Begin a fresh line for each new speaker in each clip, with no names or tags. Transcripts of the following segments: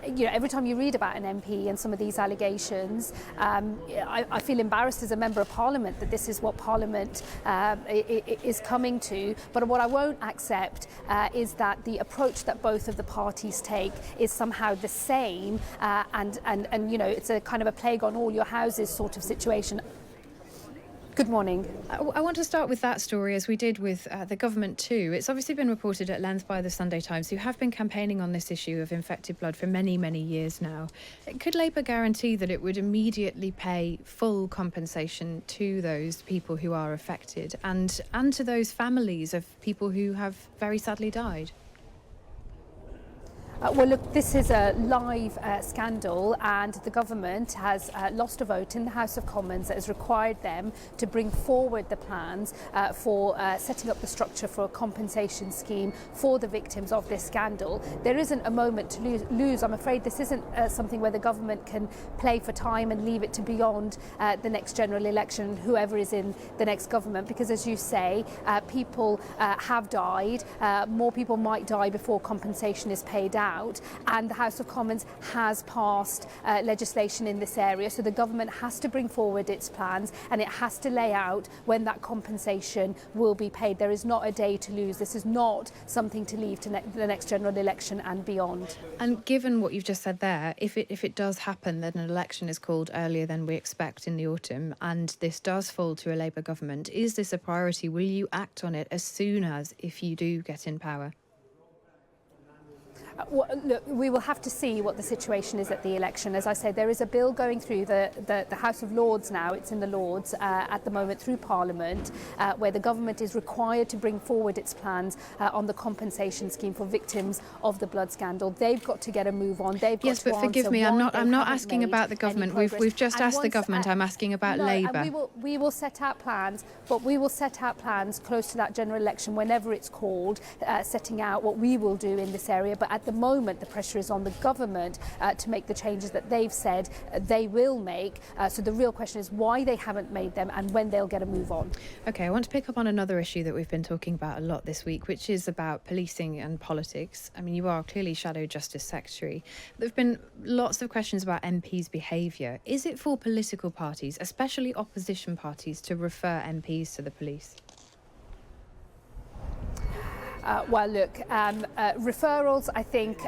every time you read about an MP and some of these allegations, I feel embarrassed as a member of Parliament that this is what Parliament is coming to. But what I won't accept is that the approach that both of the parties take is somehow the same, and it's a kind of a plague on all your houses sort of situation. Good morning.
I want to start with that story, as we did with the government too. It's obviously been reported at length by the Sunday Times, who have been campaigning on this issue of infected blood for many, many years now. Could Labour guarantee that it would immediately pay full compensation to those people who are affected and to those families of people who have very sadly died?
Well, look, this is a live scandal, and the government has lost a vote in the House of Commons that has required them to bring forward the plans for setting up the structure for a compensation scheme for the victims of this scandal. There isn't a moment to lose. I'm afraid this isn't something where the government can play for time and leave it to beyond the next general election, whoever is in the next government, because as you say, people have died. More people might die before compensation is paid out. And the House of Commons has passed legislation in this area, so the government has to bring forward its plans and it has to lay out when that compensation will be paid. There is not a day to lose. This is not something to leave to the next general election and beyond.
And given what you've just said there, if it does happen that an election is called earlier than we expect in the autumn and this does fall to a Labour government, is this a priority? Will you act on it as soon as, if you do get in power?
Well, look, we will have to see what the situation is at the election. As I say, there is a bill going through the House of Lords now. It's in the Lords at the moment through Parliament, where the government is required to bring forward its plans on the compensation scheme for victims of the blood scandal. They've got to get a move on. They've got
yes,
to
but forgive me, I'm not asking about the government. We've just asked the government. I'm asking about Labour.
And we will set out plans, but we will set out plans close to that general election whenever it's called, setting out what we will do in this area. But at the moment, the pressure is on the government to make the changes that they've said they will make. So the real question is why they haven't made them and when they'll get a move on.
OK, I want to pick up on another issue that we've been talking about a lot this week, which is about policing and politics. I mean, you are clearly Shadow Justice Secretary. There have been lots of questions about MPs' behaviour. Is it for political parties, especially opposition parties, to refer MPs to the police?
Well, look, referrals, I think,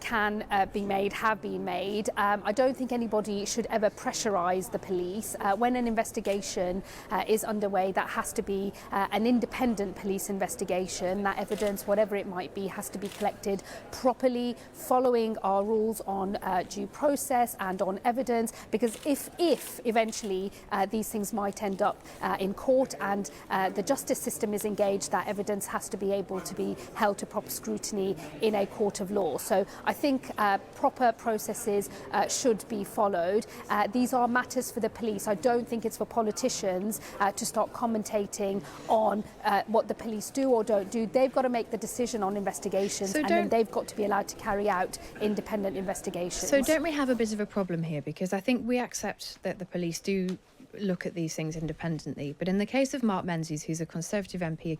can be made, have been made. I don't think anybody should ever pressurise the police. When an investigation is underway, that has to be an independent police investigation. That evidence, whatever it might be, has to be collected properly, following our rules on due process and on evidence, because if eventually these things might end up in court and the justice system is engaged, that evidence has to be able to be held to proper scrutiny in a court of law. So I think proper processes should be followed. These are matters for the police. I don't think it's for politicians to start commentating on what the police do or don't do. They've got to make the decision on investigations, and then they've got to be allowed to carry out independent investigations.
So don't we have a bit of a problem here? Because I think we accept that the police do look at these things independently. But in the case of Mark Menzies, who's a Conservative MP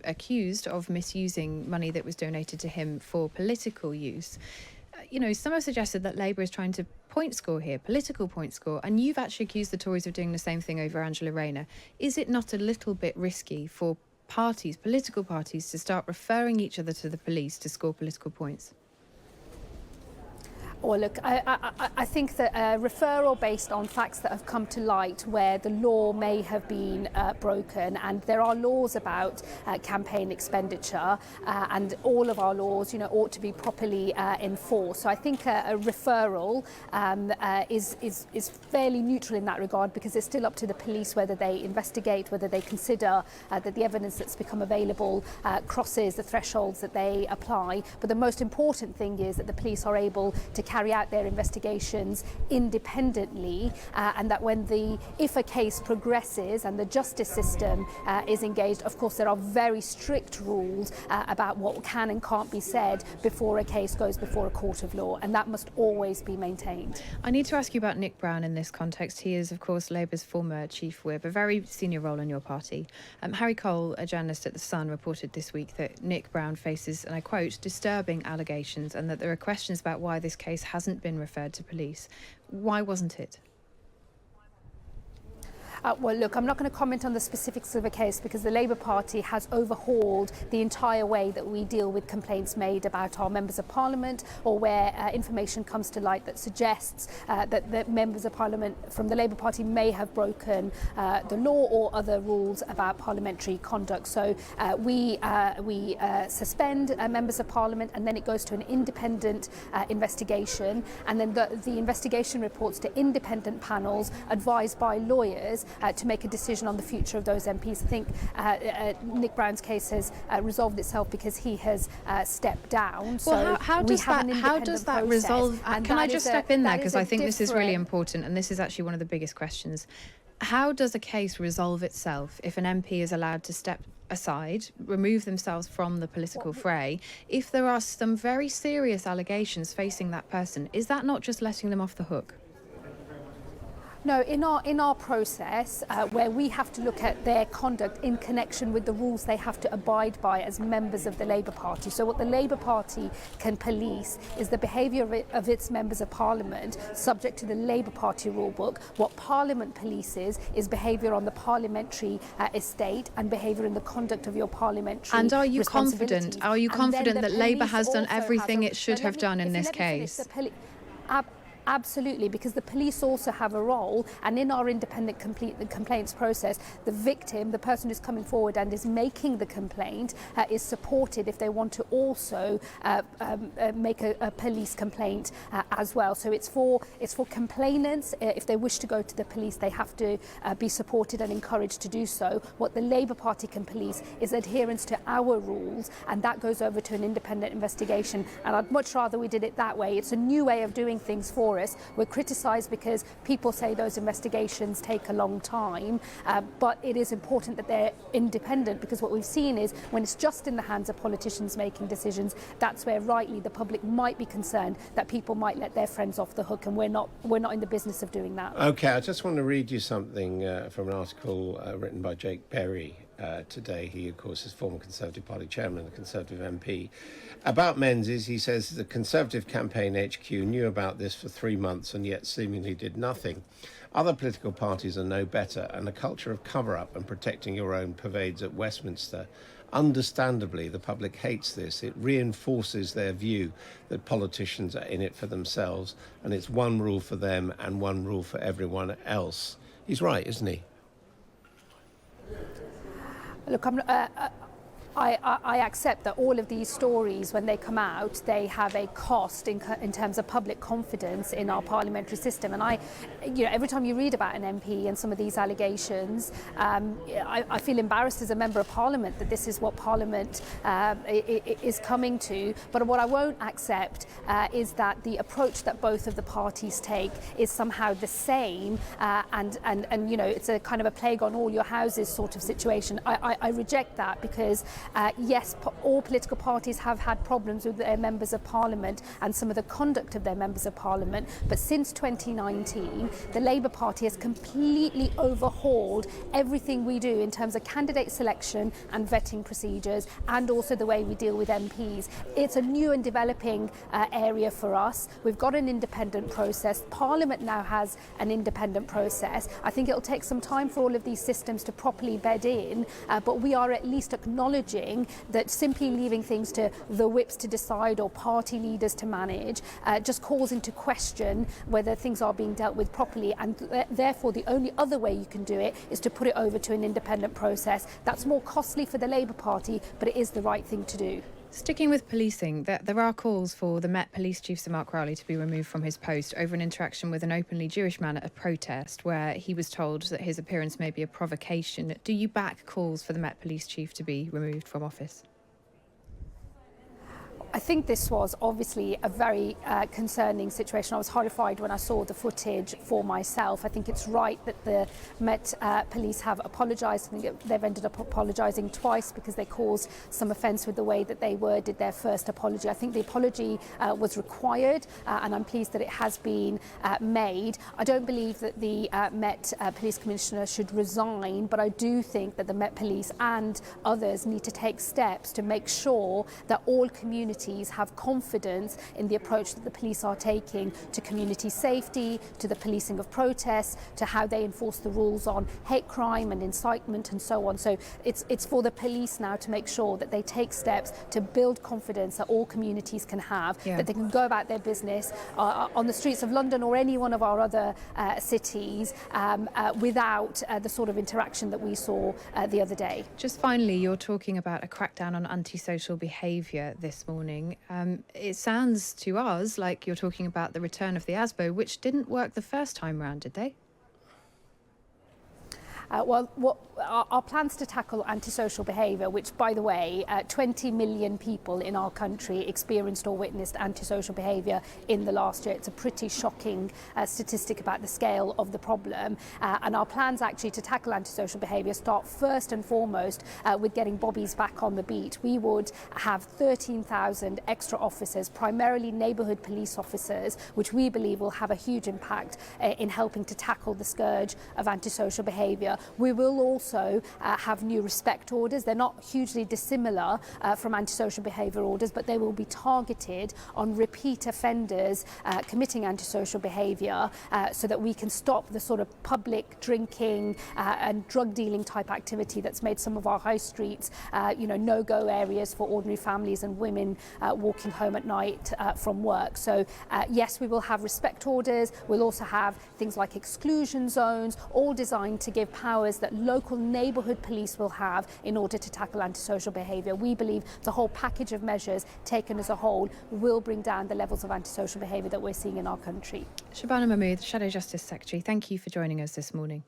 accused of misusing money that was donated to him for political use, some have suggested that Labour is trying to point score here, political point score, and you've actually accused the Tories of doing the same thing over Angela Rayner. Is it not a little bit risky for political parties, to start referring each other to the police to score political points?
Well, look, I think that a referral based on facts that have come to light where the law may have been broken, and there are laws about campaign expenditure, and all of our laws, ought to be properly enforced. So I think a referral is fairly neutral in that regard, because it's still up to the police whether they investigate, whether they consider that the evidence that's become available crosses the thresholds that they apply. But the most important thing is that the police are able to carry out their investigations independently, and that if a case progresses and the justice system is engaged, of course there are very strict rules about what can and can't be said before a case goes before a court of law, and that must always be maintained.
I need to ask you about Nick Brown in this context. He is, of course, Labour's former chief whip, a very senior role in your party. Harry Cole, a journalist at The Sun, reported this week that Nick Brown faces, and I quote, disturbing allegations, and that there are questions about why this case case hasn't been referred to police. Why wasn't it?
Well, look, I'm not going to comment on the specifics of a case because the Labour Party has overhauled the entire way that we deal with complaints made about our members of Parliament, or where information comes to light that suggests that members of Parliament from the Labour Party may have broken the law or other rules about parliamentary conduct. So we suspend members of Parliament, and then it goes to an independent investigation, and then the investigation reports to independent panels advised by lawyers to make a decision on the future of those MPs. I think Nick Brown's case has resolved itself because he has stepped down.
Well, how does that resolve? Can I just step in there, because I think this is really important, and this is actually one of the biggest questions. How does a case resolve itself if an MP is allowed to step aside, remove themselves from the political fray, if there are some very serious allegations facing that person? Is that not just letting them off the hook?
No, in our process, where we have to look at their conduct in connection with the rules they have to abide by as members of the Labour Party. So what the Labour Party can police is the behaviour of its members of Parliament, subject to the Labour Party rule book. What Parliament polices is behaviour on the parliamentary estate and behaviour in the conduct of your parliamentary
And are you
responsibilities.
confident? Are you confident that Labour has done everything it should have done in this case?
Absolutely, because the police also have a role, and in our independent complaints process, the victim, the person who's coming forward and is making the complaint, is supported if they want to also make a police complaint as well. So it's for complainants. If they wish to go to the police, they have to be supported and encouraged to do so. What the Labour Party can police is adherence to our rules, and that goes over to an independent investigation. And I'd much rather we did it that way. It's a new way of doing things for us. We're criticised because people say those investigations take a long time, but it is important that they're independent, because what we've seen is when it's just in the hands of politicians making decisions, that's where rightly the public might be concerned that people might let their friends off the hook, and we're not in the business of doing that.
Okay, I just want to read you something from an article written by Jake Berry today. He, of course, is former Conservative Party chairman and a Conservative MP. About Menzies, he says the Conservative campaign HQ knew about this for 3 months and yet seemingly did nothing. Other political parties are no better, and a culture of cover-up and protecting your own pervades at Westminster. Understandably, the public hates this. It reinforces their view that politicians are in it for themselves, and it's one rule for them and one rule for everyone else. He's right, isn't he?
Look, I accept that all of these stories, when they come out, they have a cost in terms of public confidence in our parliamentary system. And every time you read about an MP and some of these allegations, I feel embarrassed as a member of Parliament that this is what Parliament is coming to. But what I won't accept is that the approach that both of the parties take is somehow the same, and it's a kind of a plague on all your houses sort of situation. I reject that, because yes, all political parties have had problems with their members of Parliament and some of the conduct of their members of Parliament, but since 2019 the Labour Party has completely overhauled everything we do in terms of candidate selection and vetting procedures, and also the way we deal with MPs. It's a new and developing area for us. We've got an independent process. Parliament now has an independent process. I think it'll take some time for all of these systems to properly bed in, but we are at least acknowledging that simply leaving things to the whips to decide or party leaders to manage just calls into question whether things are being dealt with properly, and therefore the only other way you can do it is to put it over to an independent process. That's more costly for the Labour Party, but it is the right thing to do.
Sticking with policing, there are calls for the Met Police Chief Sir Mark Rowley to be removed from his post over an interaction with an openly Jewish man at a protest where he was told that his appearance may be a provocation. Do you back calls for the Met Police Chief to be removed from office?
I think this was obviously a very concerning situation. I was horrified when I saw the footage for myself. I think it's right that the Met Police have apologised. I think they've ended up apologising twice because they caused some offence with the way that they worded their first apology. I think the apology was required, and I'm pleased that it has been made. I don't believe that the Met Police Commissioner should resign, but I do think that the Met Police and others need to take steps to make sure that all communities communities have confidence in the approach that the police are taking to community safety, to the policing of protests, to how they enforce the rules on hate crime and incitement and so on. So it's for the police now to make sure that they take steps to build confidence that all communities can have, that they can go about their business on the streets of London or any one of our other cities without the sort of interaction that we saw the other day.
Just finally, you're talking about a crackdown on antisocial behaviour this morning. It sounds to us like you're talking about the return of the ASBO, which didn't work the first time round, did they?
Our plans to tackle antisocial behaviour, which, by the way, 20 million people in our country experienced or witnessed antisocial behaviour in the last year. It's a pretty shocking statistic about the scale of the problem. And our plans actually to tackle antisocial behaviour start first and foremost with getting bobbies back on the beat. We would have 13,000 extra officers, primarily neighbourhood police officers, which we believe will have a huge impact in helping to tackle the scourge of antisocial behaviour. We will also have new respect orders. They're not hugely dissimilar from antisocial behaviour orders, but they will be targeted on repeat offenders committing antisocial behaviour so that we can stop the sort of public drinking and drug dealing type activity that's made some of our high streets, no-go areas for ordinary families and women walking home at night from work. So yes, we will have respect orders. We'll also have things like exclusion zones, all designed to give powers that local neighbourhood police will have in order to tackle antisocial behaviour. We believe the whole package of measures taken as a whole will bring down the levels of antisocial behaviour that we're seeing in our country.
Shabana Mahmood, Shadow Justice Secretary, thank you for joining us this morning.